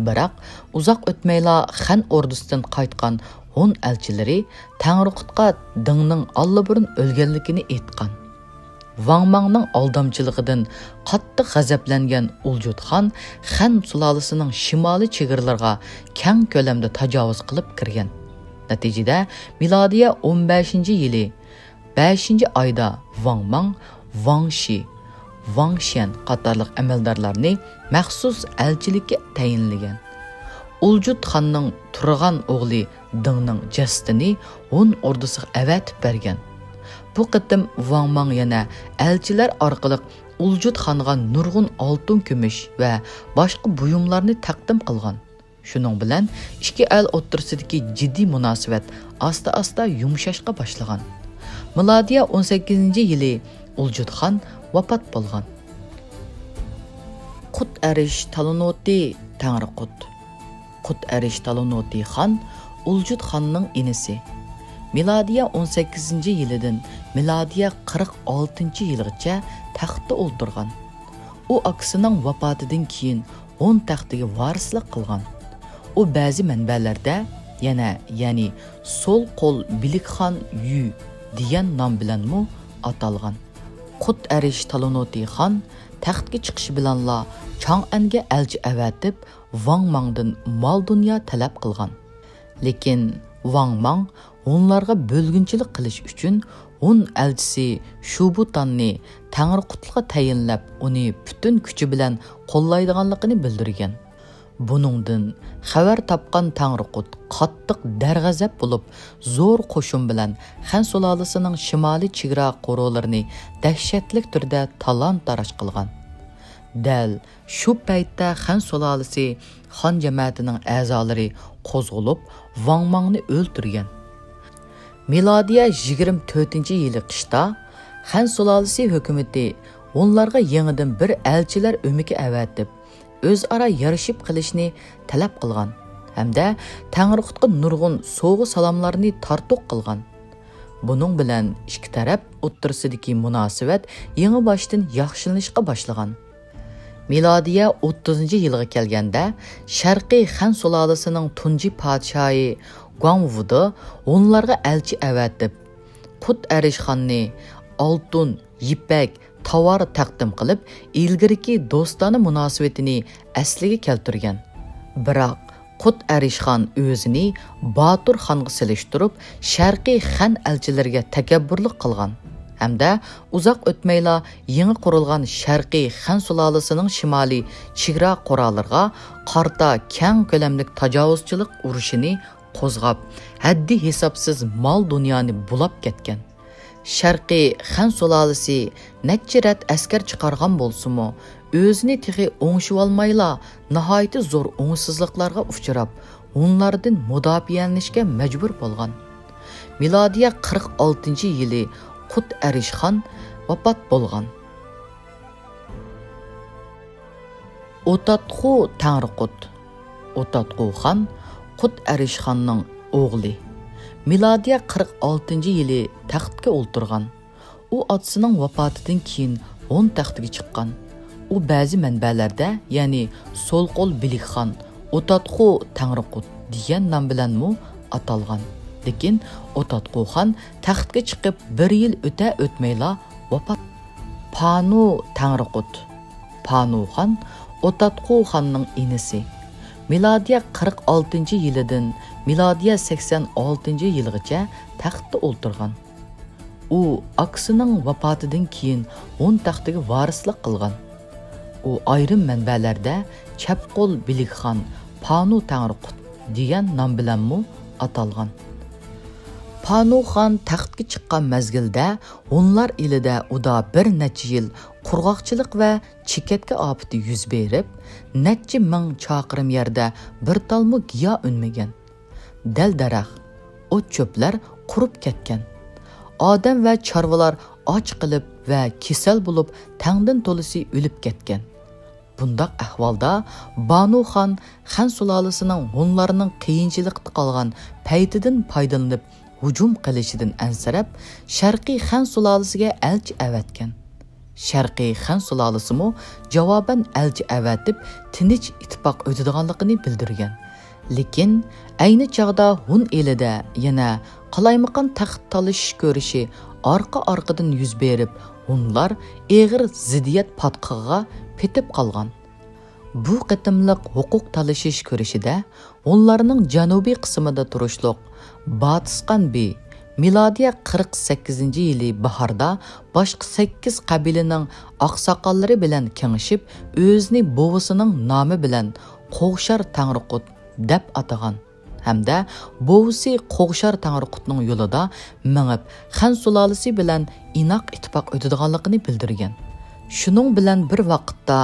Biroq uzoq o'tmayla Xan ordusidan qaytgan 10 elchilari Tangriqutga Dingning allaburun o'lganligini aytgan. Ваң Маңның алдамчылығыдан qattiq g'azablangan Uljudxon Xan sulolasining shimoliy chegaralariga keng ko'lamda tajovuz qilib kirgan. Natijada milodiya 15-yili 5-oyda Ваң Маң, Ваң Ши, Ваң Шен qatorliq amaldorlarni maxsus elchilikka tayinlagan. Uljudxonning turgan o'g'li Dingning jasadini Hun ordusiga avatib bergan. Bu qitim Ваң Маң yana elchilar orqali Uljudxonga nurg'un oltin kumush va boshqa buyumlarni taqdim qilgan. Shuning bilan ikki el o'rtasidagi jiddiy munosabat asta-asta yumshashga boshlagan. Milodiya 18-yili Uljudxon vafot bo'lgan. Qut Arish Talonoti Tangriqut. Qut Arish Talonoti xon Uljudxonning inisi. Milodiya 18-yilidan milodiya 46-yilgacha taxtda o'ltirgan. U akasining vafotidan keyin 10 taxtiga varislik qilgan. U ba'zi manbalarda ya'ni So'l qo'l Bilikxon Yu degan nom bilanmi atalgan. Qut Arish Talonoti xon taxtga chiqishi bilanla Chang'anga elchi avatib Ваң Маңдан mol dunyo talab qilgan. Lekin Ваң Маң Hunlarga bölgünçilik qilish uchun Hun elchisi Shubutanni Tangriqutga tayinlab, uni butun kuchi bilan qo'llaydiganligini bildirgan. Buningdan xabar topgan Tangriqut qattiq darg'azab bo'lib, zo'r qo'shin bilan Xan sulolasining shimoliy chegara qo'rolarini dahshatli turda talon-taroj qilgan. Dal shu paytda Xan sulolasi xon jamoatining a'zolari qo'zg'olib, Ваң Маңni o'ldirgan. Milodiya 24-yili qishda Xan sulolasi hukumati onlarga yangidan bir elchilar o'miki avatib, o'zaro yarashib qilishni talab qilgan hamda Tangriqutga nurg'un so'g'i salomlarni tortuq qilgan. Buning bilan ikki taraf o'rtasidagi munosabat yangi boshdan yaxshilanishga boshlagan. Milodiya 30-yilga kelganda Sharqiy Xan sulolasining tunji podshohi Guangwuda onlarga elchi avatib, Qut Arish xonni oltin, yipak, tovar taqdim qilib, ilgiriki do'stona munosabatini asliga keltirgan. Biroq Qut Arish xon o'zini Batur xonga silishtirib, Sharqiy Xan elchilariga takabburlik qilgan. Hamda uzoq o'tmayla yangi qurilgan Sharqiy Xan sulolasining shimoliy chegara qo'rolariga qarta keng ko'lamli tajovuzchilik urushini qo'zg'ab, haddi hisobsiz mol dunyoni bulab ketgan. Sharqiy Xan sulolasi necha rat askar chiqargan bo'lsa-mu, o'zini texi o'ngishib olmayla nihoyat zo'r o'ngsizliklarga uchrab, unlardan mudofaalanishga majbur bo'lgan. Milodiya 46-yili Qut Arish xon vafot bo'lgan. Otatqu Tangriqut. Otatqu xon Qut Arish xonning o'g'li. Milodiya 46-yili taxtga o'ltirgan. U otasining vafotidan keyin 10 taxtga chiqqan. U ba'zi manbalarda, ya'ni So'l qo'l Bilikxon, Otatqu Tangriqut degan nom bilanmi atalgan. Lekin Otatqu xon taxtga chiqib 1 yil o'tmayla vafot. Panu Tangriqut. Panu xon Otatqu xonning inisi. Milodiya 46-yilidan milodiya 86-yilgacha taxtda o'ltirgan. U akasining vafotidan keyin 10 taxtiga varislik qilgan. U ayrim manbalarda Chapqo'l Bilikxon, Panu Tangriqut degan nom bilanmi atalgan. Panu xon taxtga chiqqan mazgilda Hunlar elida uda bir necha yil qurg'oqchilik va chekatga ofati yuz berib, necha ming chaqirim yerda bir talmu giyo unmagan. Dal-daraxt, o't-cho'plar qurib ketgan. Odam va chorvalar och qilib va kasal bo'lib, tangdan to'lisi o'lib ketgan. Bundaq ahvolda Banu xon Xan sulolasining Hunlarning qiyinchilikda qolgan paytidan foydalanib hujum qilishidan ansirab, Sharqiy Xan sulolasiga elchi avatgan. Sharqiy Xan sulolasi javoban elchi avatib tinch ittifoq o'tadiganligini bildirgan. Lekin ayni chog'da Hun elida yana qalaymaqan taxt talish ko'rishi orqa-orqadan yuz berib, Hunlar ağır ziddiyet patqığa petib qalğan. Bu qitimliq huquq talashish ko'rishida Hunlarning janubiy qismida turishliq Batisqan Bey milodiya 48-yili bahorda boshqa 8 qabilaning oqsoqollari bilan kengashib, o'zini bovisining nomi bilan Qo'g'shar Tangriqut deb atagan. Hamda bovisi Qo'g'shar Tangriqutning yo'lida mingib Xan sulolasi bilan inoq ittifoq o'tadiganligini bildirgan. Shuning bilan bir vaqtda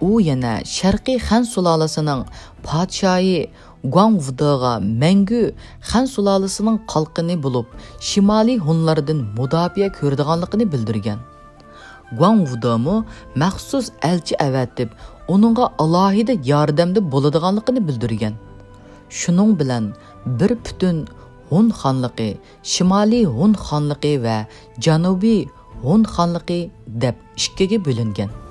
u yana Sharqiy Xan sulolasining podshohi Guangwudaga mangu Xan sulolasining qalqini bo'lib, Shimoliy Hunlardan mudofaa ko'radiganligini bildirgan. Guangwudamo maxsus elchi avatib, uningga alohida yordamda bo'ladiganligini bildirgan. Shuning bilan bir butun Hun xonligi, Shimoliy Hun xonligi va Janubiy Hun xonligi deb ikkiga bo'lingan.